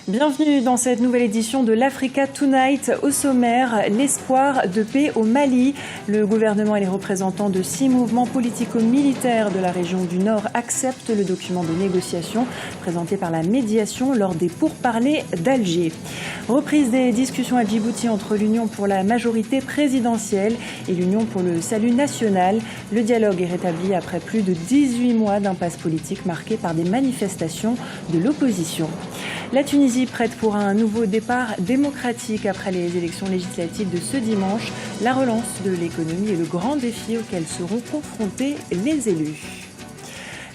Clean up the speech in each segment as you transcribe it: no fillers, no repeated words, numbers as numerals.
Bienvenue dans cette nouvelle édition de l'Africa Tonight. Au sommaire, l'espoir de paix au Mali. Le gouvernement et les représentants de 6 mouvements politico-militaires de la région du Nord acceptent le document de négociation présenté par la médiation lors des pourparlers d'Alger. Reprise des discussions à Djibouti entre l'Union pour la majorité présidentielle et l'Union pour le salut national. Le dialogue est rétabli après plus de 18 mois d'impasse politique marquée par des manifestations de l'opposition. La Tunisie prête pour un nouveau départ démocratique après les élections législatives de ce dimanche. La relance de l'économie est le grand défi auquel seront confrontés les élus.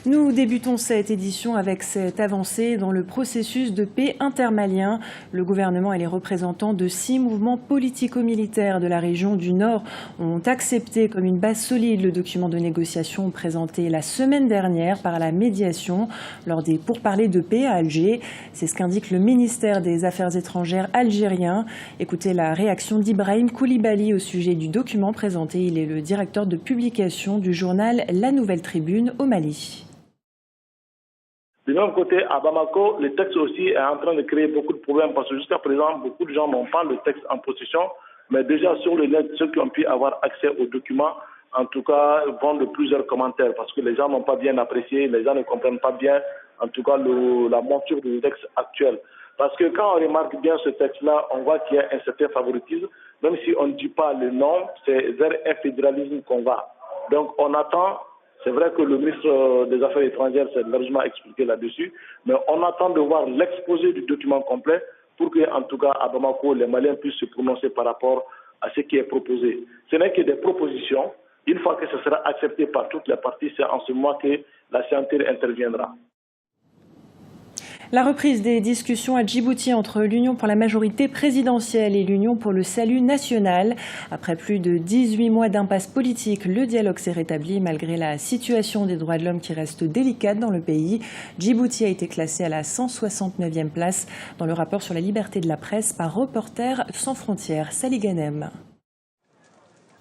Nous débutons cette édition avec cette avancée dans le processus de paix intermalien. Le gouvernement et les représentants de 6 mouvements politico-militaires de la région du Nord ont accepté comme une base solide le document de négociation présenté la semaine dernière par la médiation lors des pourparlers de paix à Alger. C'est ce qu'indique le ministère des Affaires étrangères algérien. Écoutez la réaction d'Ibrahim Koulibaly au sujet du document présenté. Il est le directeur de publication du journal La Nouvelle Tribune au Mali. De même côté, à Bamako, le texte aussi est en train de créer beaucoup de problèmes parce que jusqu'à présent, beaucoup de gens n'ont pas le texte en possession, mais déjà sur le net, ceux qui ont pu avoir accès aux documents, en tout cas, vont de plusieurs commentaires parce que les gens n'ont pas bien apprécié, les gens ne comprennent pas bien, en tout cas, la monture du texte actuel. Parce que quand on remarque bien ce texte-là, on voit qu'il y a un certain favoritisme, même si on ne dit pas le nom, c'est vers un fédéralisme qu'on va. Donc on attend. C'est vrai que le ministre des Affaires étrangères s'est largement expliqué là-dessus, mais on attend de voir l'exposé du document complet pour que, en tout cas, à Bamako, les Maliens puissent se prononcer par rapport à ce qui est proposé. Ce n'est que des propositions. Une fois que ce sera accepté par toutes les parties, c'est en ce moment que la signature interviendra. La reprise des discussions à Djibouti entre l'Union pour la majorité présidentielle et l'Union pour le salut national. Après plus de 18 mois d'impasse politique, le dialogue s'est rétabli malgré la situation des droits de l'homme qui reste délicate dans le pays. Djibouti a été classé à la 169e place dans le rapport sur la liberté de la presse par Reporters sans frontières. Sally Ghanem.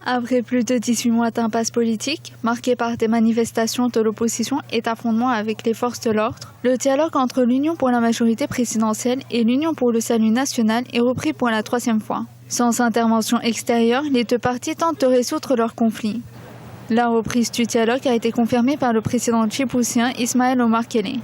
Après plus de 18 mois d'impasse politique, marquée par des manifestations de l'opposition et d'affrontements avec les forces de l'ordre, le dialogue entre l'Union pour la majorité présidentielle et l'Union pour le salut national est repris pour la 3e fois. Sans intervention extérieure, les deux parties tentent de résoudre leur conflit. La reprise du dialogue a été confirmée par le président djiboutien Ismaël Omar Guelleh.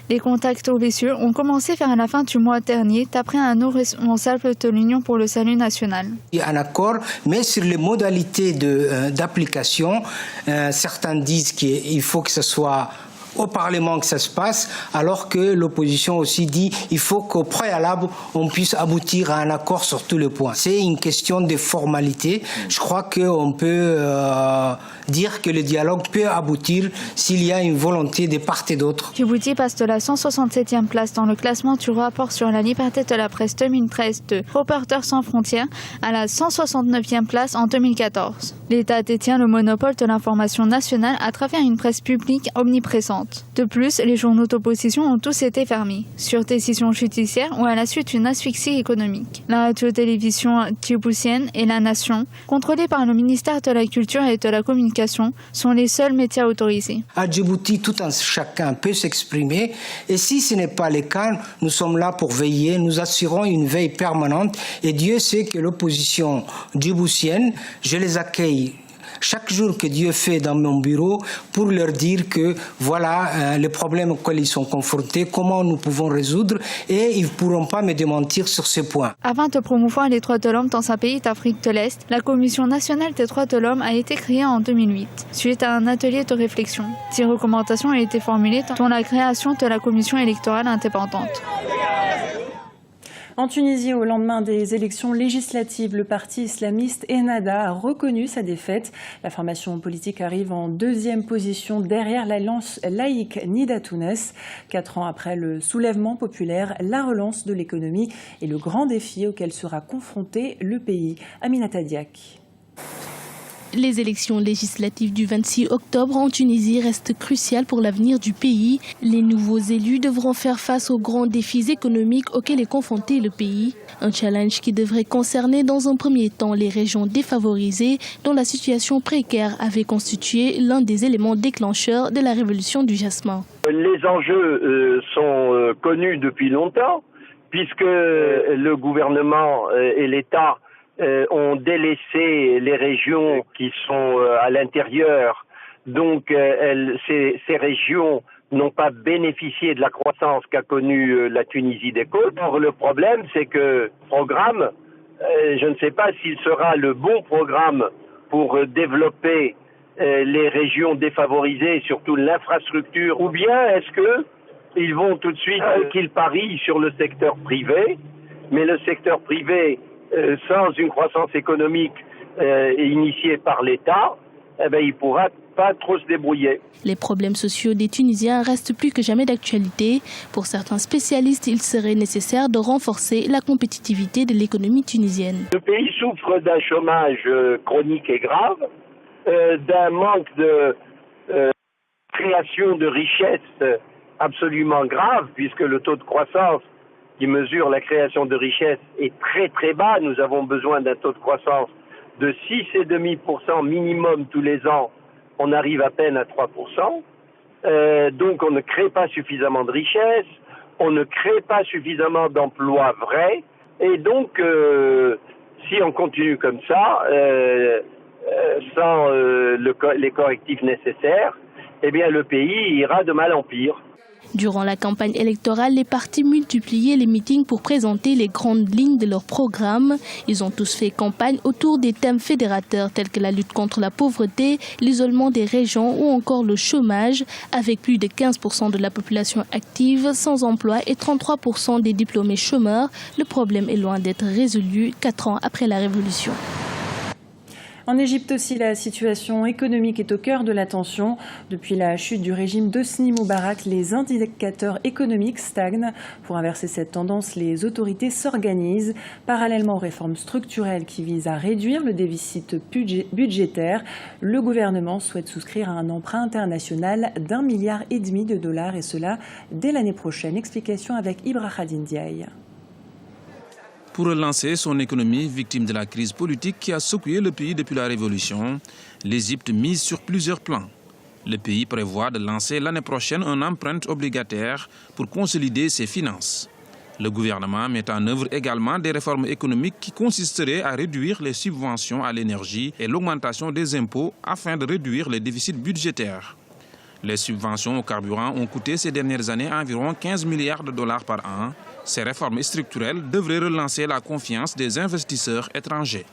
Les contacts officieux ont commencé vers la fin du mois dernier, d'après un haut responsable de l'Union pour le salut national. Il y a un accord, mais sur les modalités d'application, certains disent qu'il faut que ce soit au Parlement que ça se passe, alors que l'opposition aussi dit qu'il faut qu'au préalable, on puisse aboutir à un accord sur tous les points. C'est une question de formalité. Je crois qu'on peut dire que le dialogue peut aboutir s'il y a une volonté de part et d'autre. Djibouti passe de la 167e place dans le classement du rapport sur la liberté de la presse 2013 de Reporters sans frontières à la 169e place en 2014. L'État détient le monopole de l'information nationale à travers une presse publique omniprésente. De plus, les journaux d'opposition ont tous été fermés, sur décision judiciaire ou à la suite d'une asphyxie économique. La radio-télévision djiboutienne et La Nation, contrôlées par le ministère de la Culture et de la Communication, sont les seuls médias autorisés. À Djibouti, tout un chacun peut s'exprimer et si ce n'est pas le cas, nous sommes là pour veiller, nous assurons une veille permanente et Dieu sait que l'opposition djiboutienne, je les accueille chaque jour que Dieu fait dans mon bureau pour leur dire que voilà les problèmes auxquels ils sont confrontés, comment nous pouvons résoudre et ils ne pourront pas me démentir sur ce point. Afin de promouvoir les droits de l'homme dans un pays d'Afrique de l'Est, la Commission nationale des droits de l'homme a été créée en 2008, suite à un atelier de réflexion. 10 recommandations ont été formulées, dont la création de la commission électorale indépendante. En Tunisie, au lendemain des élections législatives, le parti islamiste Ennahda a reconnu sa défaite. La formation politique arrive en 2e position derrière l'alliance laïque Nida Tounes. 4 ans après le soulèvement populaire, la relance de l'économie est le grand défi auquel sera confronté le pays. Aminata Diak. Les élections législatives du 26 octobre en Tunisie restent cruciales pour l'avenir du pays. Les nouveaux élus devront faire face aux grands défis économiques auxquels est confronté le pays. Un challenge qui devrait concerner dans un premier temps les régions défavorisées dont la situation précaire avait constitué l'un des éléments déclencheurs de la révolution du jasmin. Les enjeux sont connus depuis longtemps. puisque le gouvernement et l'État ont délaissé les régions qui sont à l'intérieur. Donc ces régions n'ont pas bénéficié de la croissance qu'a connue la Tunisie des côtes. Or, le problème, c'est que programme, je ne sais pas s'il sera le bon programme pour développer les régions défavorisées, surtout l'infrastructure, ou bien est-ce qu'ils vont tout de suite qu'ils parient sur le secteur privé, mais le secteur privé, sans une croissance économique initiée par l'État, il pourra pas trop se débrouiller. Les problèmes sociaux des Tunisiens restent plus que jamais d'actualité. Pour certains spécialistes, il serait nécessaire de renforcer la compétitivité de l'économie tunisienne. Le pays souffre d'un chômage chronique et grave, d'un manque de création de richesses absolument grave, puisque le taux de croissance qui mesure la création de richesses est très très bas. Nous avons besoin d'un taux de croissance de 6,5% minimum tous les ans. On arrive à peine à 3%. Donc on ne crée pas suffisamment de richesses, on ne crée pas suffisamment d'emplois vrais. Et donc, si on continue comme ça, sans les correctifs nécessaires, eh bien le pays ira de mal en pire. Durant la campagne électorale, les partis multipliaient les meetings pour présenter les grandes lignes de leur programme. Ils ont tous fait campagne autour des thèmes fédérateurs tels que la lutte contre la pauvreté, l'isolement des régions ou encore le chômage, avec plus de 15% de la population active sans emploi et 33% des diplômés chômeurs. Le problème est loin d'être résolu 4 ans après la révolution. En Égypte aussi, la situation économique est au cœur de l'attention. Depuis la chute du régime d'Hosni Moubarak, les indicateurs économiques stagnent. Pour inverser cette tendance, les autorités s'organisent. Parallèlement aux réformes structurelles qui visent à réduire le déficit budgétaire, le gouvernement souhaite souscrire à un emprunt international d'1,5 milliard de dollars, et cela dès l'année prochaine. Explication avec Ibrahim Ndiaye. Pour relancer son économie victime de la crise politique qui a secoué le pays depuis la Révolution, l'Égypte mise sur plusieurs plans. Le pays prévoit de lancer l'année prochaine un emprunt obligataire pour consolider ses finances. Le gouvernement met en œuvre également des réformes économiques qui consisteraient à réduire les subventions à l'énergie et l'augmentation des impôts afin de réduire les déficits budgétaires. Les subventions au carburant ont coûté ces dernières années environ 15 milliards de dollars par an. Ces réformes structurelles devraient relancer la confiance des investisseurs étrangers.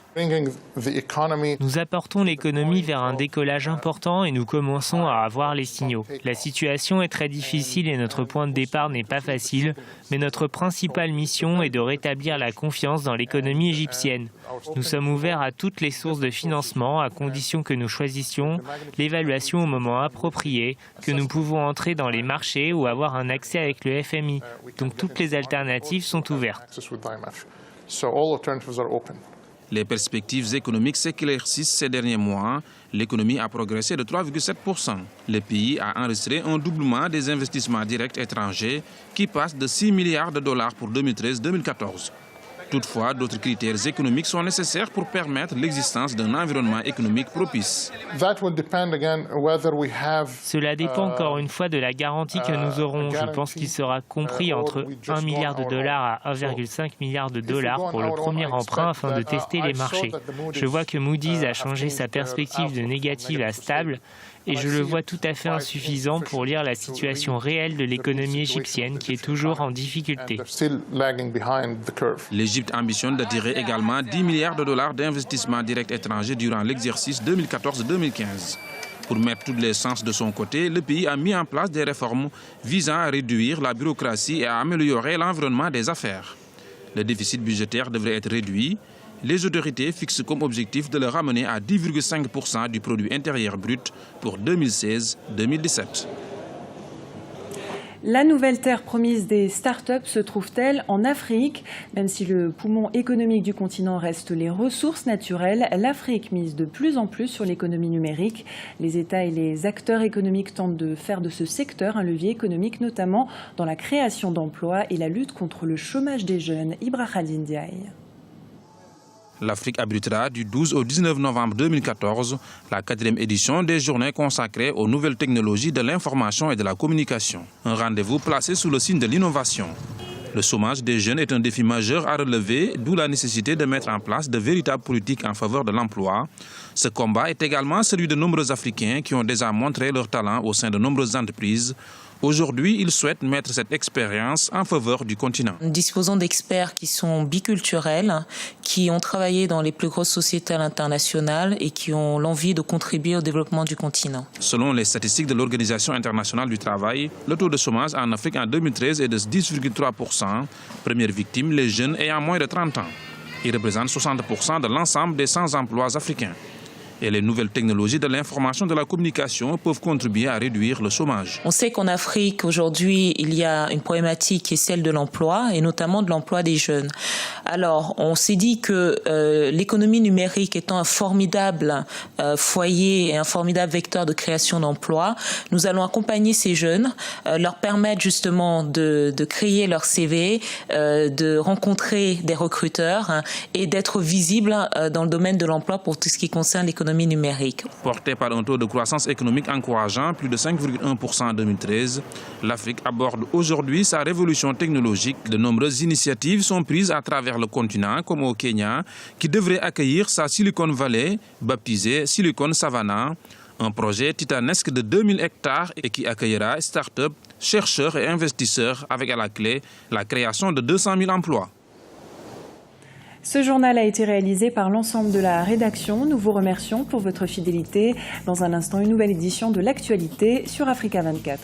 Nous apportons l'économie vers un décollage important et nous commençons à avoir les signaux. La situation est très difficile et notre point de départ n'est pas facile, mais notre principale mission est de rétablir la confiance dans l'économie égyptienne. Nous sommes ouverts à toutes les sources de financement à condition que nous choisissions l'évaluation au moment approprié, que nous pouvons entrer dans les marchés ou avoir un accès avec le FMI. Donc toutes les alternatives sont ouvertes. Les perspectives économiques s'éclaircissent ces derniers mois. L'économie a progressé de 3,7%. Le pays a enregistré un doublement des investissements directs étrangers qui passe de 6 milliards de dollars pour 2013-2014. Toutefois, d'autres critères économiques sont nécessaires pour permettre l'existence d'un environnement économique propice. Cela dépend encore une fois de la garantie que nous aurons. Je pense qu'il sera compris entre 1 milliard de dollars à 1,5 milliard de dollars pour le premier emprunt afin de tester les marchés. Je vois que Moody's a changé sa perspective de négative à stable et je le vois tout à fait insuffisant pour lire la situation réelle de l'économie égyptienne qui est toujours en difficulté. L'Égypte ambitionne d'attirer également 10 milliards de dollars d'investissements directs étrangers durant l'exercice 2014-2015. Pour mettre toutes les chances de son côté, le pays a mis en place des réformes visant à réduire la bureaucratie et à améliorer l'environnement des affaires. Le déficit budgétaire devrait être réduit. Les autorités fixent comme objectif de le ramener à 10,5% du produit intérieur brut pour 2016-2017. La nouvelle terre promise des start-up se trouve-t-elle en Afrique? Même si le poumon économique du continent reste les ressources naturelles, l'Afrique mise de plus en plus sur l'économie numérique. Les États et les acteurs économiques tentent de faire de ce secteur un levier économique, notamment dans la création d'emplois et la lutte contre le chômage des jeunes. Ibrahim Ndiaye. L'Afrique abritera du 12 au 19 novembre 2014 la 4e édition des journées consacrées aux nouvelles technologies de l'information et de la communication. Un rendez-vous placé sous le signe de l'innovation. Le chômage des jeunes est un défi majeur à relever, d'où la nécessité de mettre en place de véritables politiques en faveur de l'emploi. Ce combat est également celui de nombreux Africains qui ont déjà montré leur talent au sein de nombreuses entreprises. Aujourd'hui, ils souhaitent mettre cette expérience en faveur du continent. Nous disposons d'experts qui sont biculturels, qui ont travaillé dans les plus grosses sociétés internationales et qui ont l'envie de contribuer au développement du continent. Selon les statistiques de l'Organisation internationale du travail, le taux de chômage en Afrique en 2013 est de 10,3%. Première victime, les jeunes ayant moins de 30 ans. Ils représentent 60% de l'ensemble des sans-emplois africains. Et les nouvelles technologies de l'information et de la communication peuvent contribuer à réduire le chômage. On sait qu'en Afrique, aujourd'hui, il y a une problématique qui est celle de l'emploi, et notamment de l'emploi des jeunes. Alors, on s'est dit que l'économie numérique étant un formidable foyer et un formidable vecteur de création d'emplois, nous allons accompagner ces jeunes, leur permettre justement de créer leur CV, de rencontrer des recruteurs et d'être visibles dans le domaine de l'emploi pour tout ce qui concerne l'économie numérique. Portée par un taux de croissance économique encourageant, plus de 5,1% en 2013, l'Afrique aborde aujourd'hui sa révolution technologique. De nombreuses initiatives sont prises à travers le continent, comme au Kenya, qui devrait accueillir sa Silicon Valley, baptisée Silicon Savannah, un projet titanesque de 2000 hectares et qui accueillera start-up, chercheurs et investisseurs avec à la clé la création de 200 000 emplois. Ce journal a été réalisé par l'ensemble de la rédaction. Nous vous remercions pour votre fidélité. Dans un instant, une nouvelle édition de l'actualité sur Africa 24.